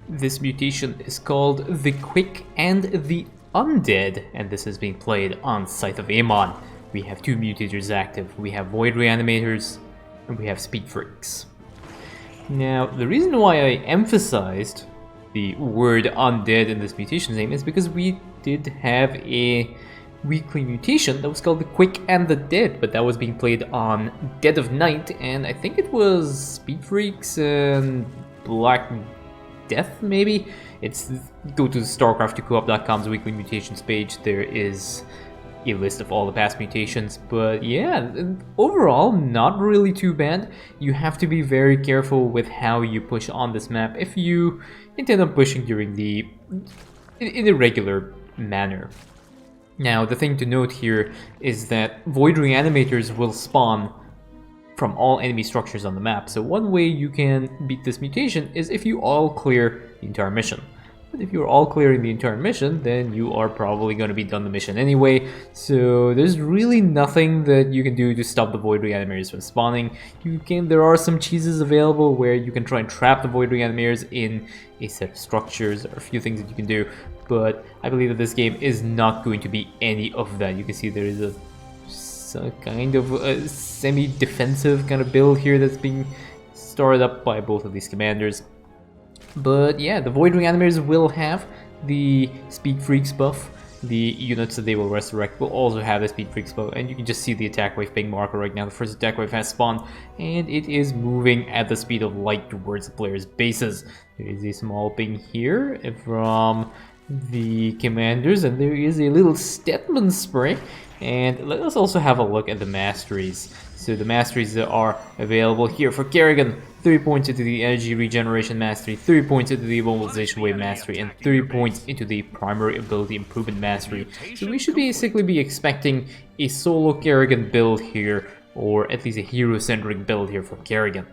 This mutation is called the Quick and the Undead, and this is being played on Scythe of Amon. We have two mutators active. We have Void Reanimators, and we have Speed Freaks. Now, the reason why I emphasized the word Undead in this mutation name is because we did have a weekly mutation that was called the Quick and the Dead, but that was being played on Dead of Night, and I think it was Speed Freaks and Black Death, maybe? Go to Starcraft2Coop.com's weekly mutations page. There is a list of all the past mutations, but yeah, overall not really too bad. You have to be very careful with how you push on this map if you intend on pushing in a regular manner. Now, the thing to note here is that Void Reanimators will spawn from all enemy structures on the map, so one way you can beat this mutation is if you all clear the entire mission. But if you're all clearing the entire mission, then you are probably going to be done the mission anyway, so there's really nothing that you can do to stop the Void Reanimators from spawning. There are some cheeses available where you can try and trap the Void Reanimators in a set of structures, or a few things that you can do, but I believe that this game is not going to be any of that. You can see there is a kind of a semi-defensive kind of build here that's being started up by both of these commanders. But yeah, the Void Reanimators will have the Speed Freaks buff. The units that they will resurrect will also have the Speed Freaks buff, and you can just see the attack wave ping marker right now. The first attack wave has spawned, and it is moving at the speed of light towards the player's bases. There is a small ping here from the commanders, and there is a little Stetman spray. And let us also have a look at the masteries. So the masteries that are available here for Kerrigan: 3 points into the energy regeneration mastery, 3 points into the immobilization wave mastery, and 3 points into the primary ability improvement mastery. So we should basically be expecting a solo Kerrigan build here, or at least a hero-centric build here for Kerrigan.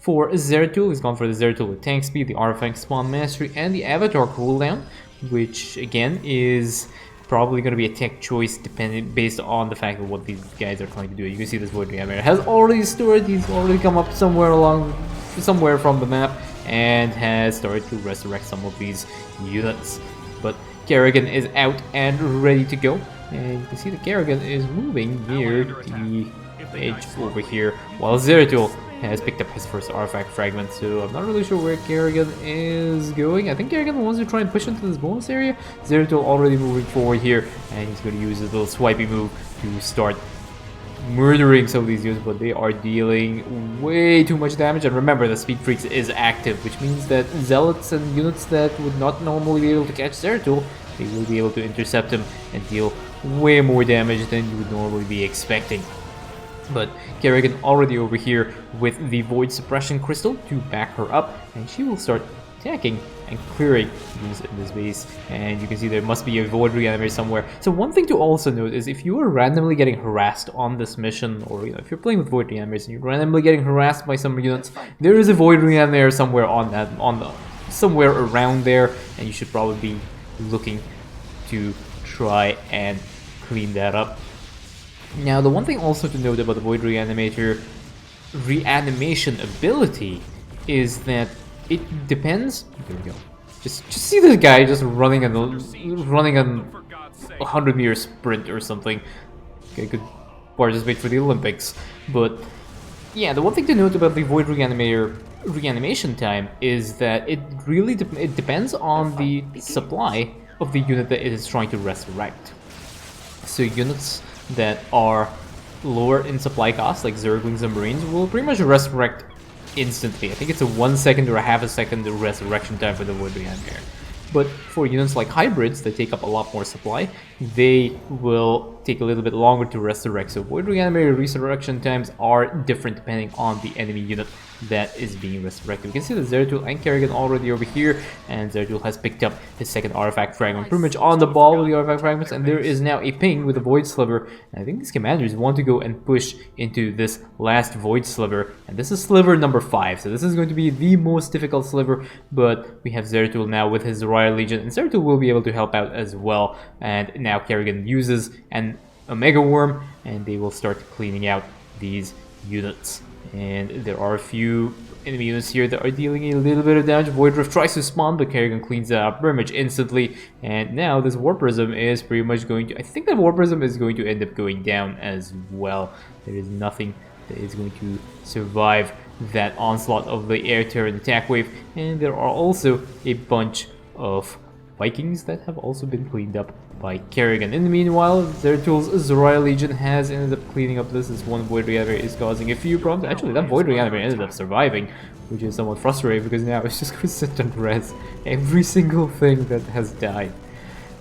For Zeratul, he's gone for the Zeratul with tank speed, the artifact spawn mastery, and the avatar cooldown, which again is probably going to be a tech choice based on the fact of what these guys are trying to do. You can see this Void Reanimator has already stored, he's already come up somewhere from the map and has started to resurrect some of these units. But Kerrigan is out and ready to go, and you can see that Kerrigan is moving near the edge over here, while Zeratul has picked up his first artifact fragment, so I'm not really sure where Kerrigan is going. I think Kerrigan wants to try and push into this bonus area. Zeratul already moving forward here, and he's going to use his little swipey move to start murdering some of these units, but they are dealing way too much damage. And remember, the Speed Freaks is active, which means that zealots and units that would not normally be able to catch Zeratul, they will be able to intercept him and deal way more damage than you would normally be expecting. But Kerrigan already over here with the Void Suppression Crystal to back her up, and she will start attacking and clearing units in this base. And you can see there must be a Void Reanimator somewhere. So one thing to also note is if you are randomly getting harassed on this mission, or if you're playing with Void Reanimators and you're randomly getting harassed by some units, there is a Void Reanimator somewhere somewhere around there, and you should probably be looking to try and clean that up. Now, the one thing also to note about the Void Reanimator reanimation ability is that it depends. There we go. Just see this guy just running on 100-meter sprint or something. Okay, could participate for the Olympics. But yeah, the one thing to note about the Void Reanimator reanimation time is that it really depends on the supply of the unit that it is trying to resurrect. So units that are lower in supply cost, like Zerglings and Marines, will pretty much resurrect instantly. I think it's a 1 second or a half a second resurrection time for the Void Reanimator. But for units like hybrids that take up a lot more supply, they will take a little bit longer to resurrect. So Void Reanimator resurrection times are different depending on the enemy unit that is being resurrected. You can see the Zeratul and Kerrigan already over here, and Zeratul has picked up his second artifact fragment, pretty much on the ball with the artifact fragments, and there is now a ping with a Void Sliver. And I think these commanders want to go and push into this last Void Sliver, and this is sliver number 5, so this is going to be the most difficult sliver, but we have Zeratul now with his Royal Legion, and Zeratul will be able to help out as well. And now Kerrigan uses an Omega Worm, and they will start cleaning out these units. And there are a few enemy units here that are dealing a little bit of damage. Void Rift tries to spawn, but Kerrigan cleans that up very much instantly. And now this War Prism is pretty much going to... I think that War Prism is going to end up going down as well. There is nothing that is going to survive that onslaught of the air terror and attack wave. And there are also a bunch of Vikings that have also been cleaned up by Kerrigan. In the meanwhile, Zeratul's Zeratul Legion has ended up cleaning up this. This one Void Reanimator is causing a few problems. Actually, that Void Reanimator ended up surviving, which is somewhat frustrating because now it's just going to sit and res every single thing that has died.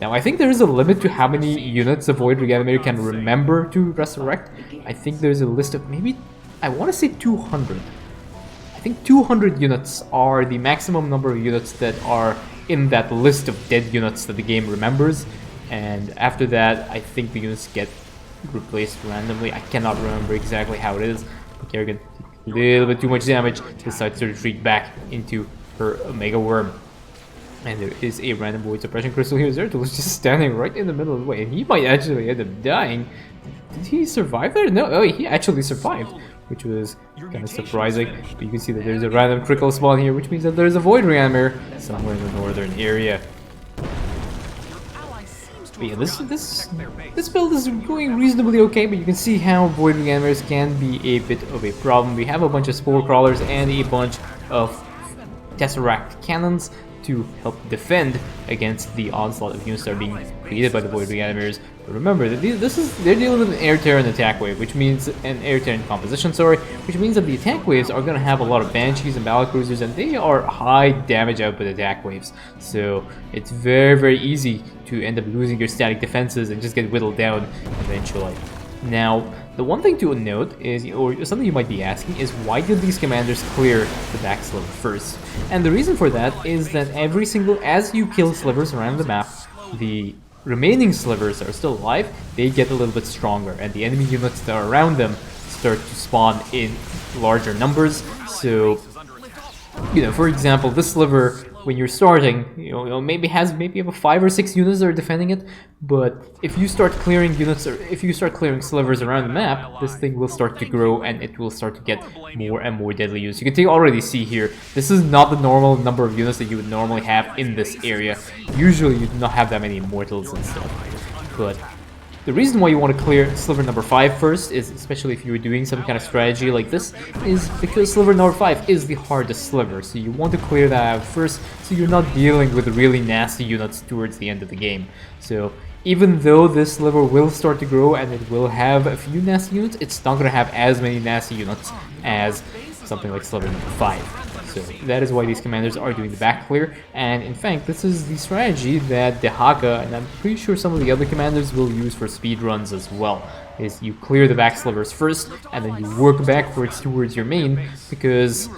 Now, I think there is a limit to how many units a Void Reanimator can remember to resurrect. I think there's a list of maybe, I want to say 200. I think 200 units are the maximum number of units that are in that list of dead units that the game remembers. And after that, I think the units get replaced randomly. I cannot remember exactly how it is. But Kerrigan, a little bit too much damage, decides to retreat back into her Omega Worm. And there is a random Void Suppression Crystal here. Zeratul is just standing right in the middle of the way, and he might actually end up dying. Did he survive there? No, oh, he actually survived, which was kind of surprising. But you can see that there's a random critical spawn here, which means that there's a Void Reanimator somewhere in the northern area. But yeah, this build is going reasonably okay, but you can see how Void Reanimators can be a bit of a problem. We have a bunch of Spore Crawlers and a bunch of Tesseract Cannons to help defend against the onslaught of units that are being created by the Void Reanimators. But remember, that they're dealing with an air terror and attack wave, which means an air terror and composition, sorry, which means that the attack waves are going to have a lot of Banshees and Battlecruisers, and they are high damage output attack waves. So it's very, very easy to end up losing your static defenses and just get whittled down eventually. Now, the one thing to note is, or something you might be asking, is why did these commanders clear the back sliver first? And the reason for that is that as you kill slivers around the map, the remaining slivers that are still alive, they get a little bit stronger, and the enemy units that are around them start to spawn in larger numbers. So, for example, this sliver, when you're starting, maybe have 5 or 6 units that are defending it, but if you start clearing units, or if you start clearing slivers around the map, this thing will start to grow and it will start to get more and more deadly units. You can already see here, this is not the normal number of units that you would normally have in this area. Usually you do not have that many immortals and stuff, but the reason why you want to clear sliver number 5 first is, especially if you're doing some kind of strategy like this, is because sliver number 5 is the hardest sliver, so you want to clear that out first so you're not dealing with really nasty units towards the end of the game. So even though this sliver will start to grow and it will have a few nasty units, it's not going to have as many nasty units as something like sliver number 5. So that is why these commanders are doing the back clear, and in fact this is the strategy that the Haka, and I'm pretty sure some of the other commanders, will use for speed runs as well, is you clear the back slivers first and then you work backwards towards your main, because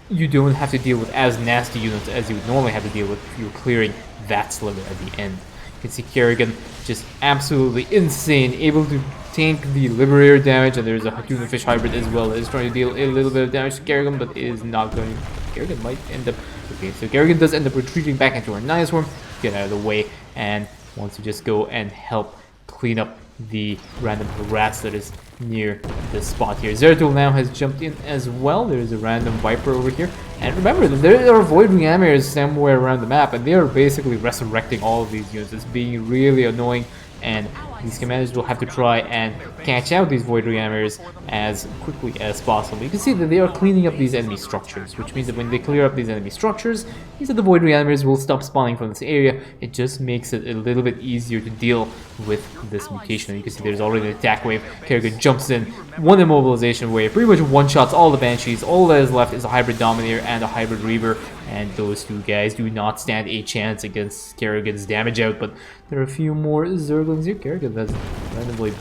you don't have to deal with as nasty units as you would normally have to deal with if you're clearing that sliver at the end. You can see Kerrigan just absolutely insane, able to tank the Liberator damage, and there's a Tuna Fish hybrid as well that is trying to deal a little bit of damage to Kerrigan, but is not going to... Kerrigan might end up... Okay, so Kerrigan does end up retreating back into her Nine Swarm, get out of the way, and wants to just go and help clean up the random rats that is near this spot here. Zeratul now has jumped in as well. There's a random Viper over here. And remember, there are Void Reanimators somewhere around the map, and they are basically resurrecting all of these units. It's being really annoying, and these commanders will have to try and catch out these Void Reanimators as quickly as possible. You can see that they are cleaning up these enemy structures, which means that when they clear up these enemy structures, means that the Void Reanimators will stop spawning from this area. It just makes it a little bit easier to deal with this mutation. You can see there's already an attack wave. Kerrigan jumps in, one immobilization wave, pretty much one-shots all the Banshees. All that is left is a Hybrid Dominator and a Hybrid Reaver, and those two guys do not stand a chance against Kerrigan's damage output. There are a few more Zerglings here. Kerrigan has randomly,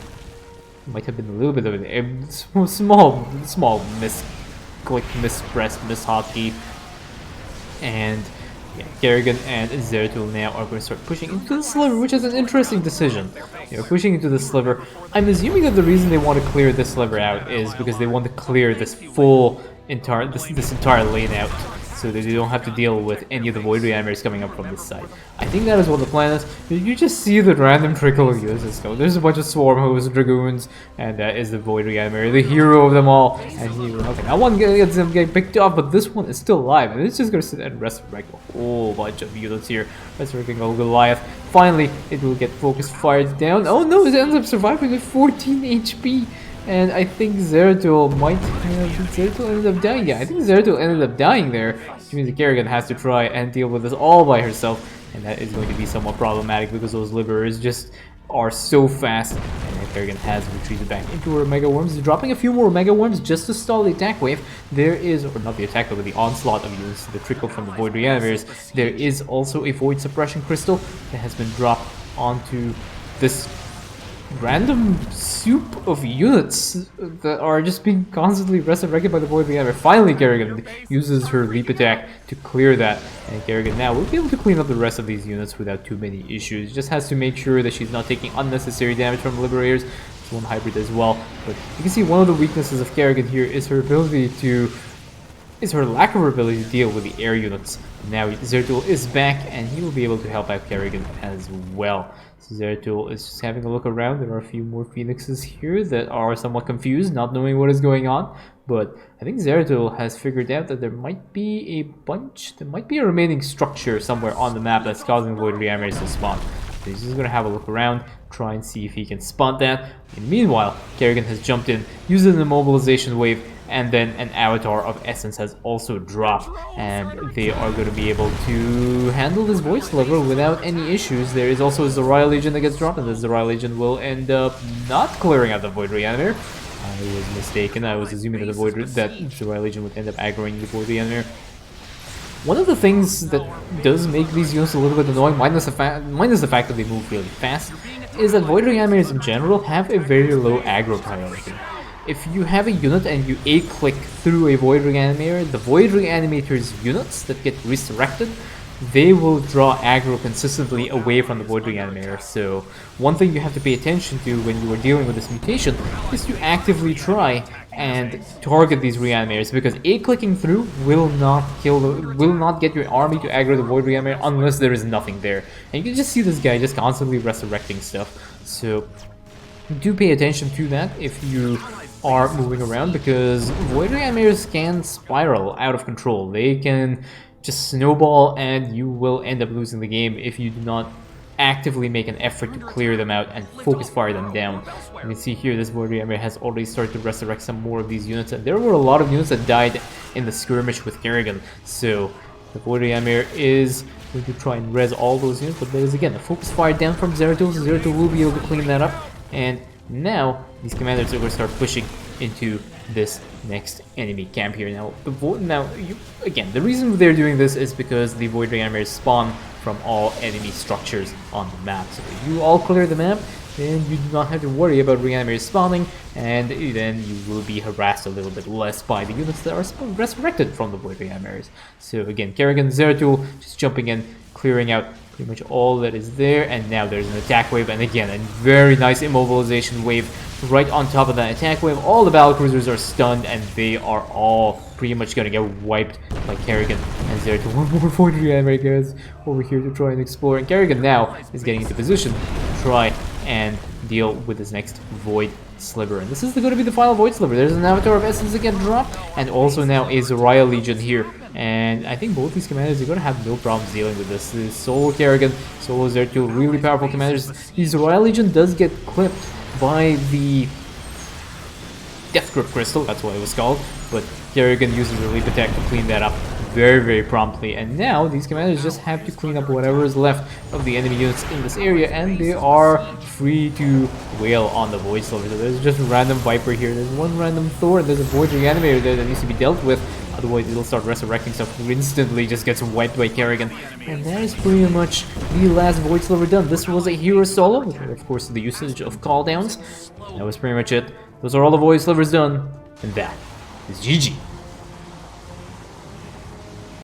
might have been a little bit of a small misclick, mispress, mishotkey, and yeah, Kerrigan and Zeratul now are going to start pushing into the sliver, which is an interesting decision. They're pushing into the sliver. I'm assuming that the reason they want to clear this sliver out is because they want to clear this full entire this entire lane out. so that you don't have to deal with any of the Void Reanimators coming up from this side. I think that is what the plan is. You just see the random trickle of units go. There's a bunch of Swarm Hose, Dragoons, and that is the Void Reanimator, the hero of them all. And he, okay, now one gets him getting picked off, but this one is still alive, and it's just gonna sit and resurrect a whole bunch of units here. Resurrecting old Goliath. Finally, it will get focus fired down. Oh no, it ends up surviving with 14 HP. And I think Zeratul might have... Zeratul ended up dying. Yeah, I think Zeratul ended up dying there. Which means the Kerrigan has to try and deal with this all by herself. And that is going to be somewhat problematic because those Liberators just are so fast. And the Kerrigan has retreated back into her Mega Worms. Dropping a few more Mega Worms just to stall the attack wave. There is, or not the attack wave, but the onslaught of units, the trickle from the Void Reanimators. There is also a Void Suppression Crystal that has been dropped onto this random soup of units that are just being constantly resurrected by the Void Reanimator. Finally, Kerrigan uses her leap attack to clear that, and Kerrigan now will be able to clean up the rest of these units without too many issues. Just has to make sure that she's not taking unnecessary damage from Liberators. It's one hybrid as well, but you can see one of the weaknesses of Kerrigan here is her ability to... is her lack of her ability to deal with the air units. Now Zeratul is back, and he will be able to help out Kerrigan as well. So Zeratul is just having a look around. There are a few more Phoenixes here that are somewhat confused, not knowing what is going on. But I think Zeratul has figured out that there might be a remaining structure somewhere on the map that's causing Void Reanimators to spawn. So he's just going to have a look around, try and see if he can spot that. And meanwhile, Kerrigan has jumped in, using the mobilization wave, and then an Avatar of Essence has also dropped, and they are going to be able to handle this Void Sliver without any issues. There is also a Zeratul Legion that gets dropped, and the Zeratul Legion will end up not clearing out the Void Reanimator. I was mistaken. I was assuming that Zeratul Legion would end up aggroing the Void Reanimator. One of the things that does make these units a little bit annoying, minus the fact that they move really fast, is that Void Reanimators in general have a very low aggro priority. If you have a unit and you A-click through a Void Reanimator, the Void Reanimator's units that get resurrected, they will draw aggro consistently away from the Void Reanimator. So one thing you have to pay attention to when you are dealing with this mutation is to actively try and target these Reanimators, because A-clicking through will not get your army to aggro the Void Reanimator unless there is nothing there. And you can just see this guy just constantly resurrecting stuff. So do pay attention to that if you are moving around, because Void Reanimators can spiral out of control. They can just snowball, and you will end up losing the game if you do not actively make an effort to clear them out and focus fire them down. You can see here this Void Reanimator has already started to resurrect some more of these units, and there were a lot of units that died in the skirmish with Kerrigan. So the Void Reanimator is going to try and res all those units, but there is again a focus fire down from Zeratul, so Zeratul will be able to clean that up. And now these commanders are going to start pushing into this next enemy camp here. Now, again, the reason they're doing this is because the Void Reanimators spawn from all enemy structures on the map. So if you all clear the map, then you do not have to worry about Reanimators spawning, and then you will be harassed a little bit less by the units that are resurrected from the Void Reanimators. So again, Kerrigan, Zeratul just jumping in, clearing out pretty much all that is there, and now there's an attack wave, and again a very nice immobilization wave right on top of that attack wave. All the battlecruisers are stunned, and they are all pretty much gonna get wiped by Kerrigan and Zeratul. One more Void Reanimator guys over here to try and explore, and Kerrigan now is getting into position to try and deal with his next Void Sliver. And this is going to be the final Void Sliver. There's an Avatar of Essence that gets dropped, and also now a Zeratul Legion here. And I think both these commanders are going to have no problems dealing with this. This Solo Kerrigan, Solo Zeratul, really powerful commanders. The Zeratul Legion does get clipped by the Death Grip Crystal, that's what it was called, but Kerrigan uses the leap attack to clean that up very promptly, and now these commanders just have to clean up whatever is left of the enemy units in this area, and they are free to wail on the Void Sliver. So there's just a random Viper here, there's one random Thor, and there's a Void Reanimator there that needs to be dealt with, otherwise it'll start resurrecting stuff, instantly just gets wiped by Kerrigan. And that is pretty much the last Void Sliver done. This was a hero solo, with of course the usage of cooldowns. That was pretty much it. Those are all the Void Slivers done, and that is GG.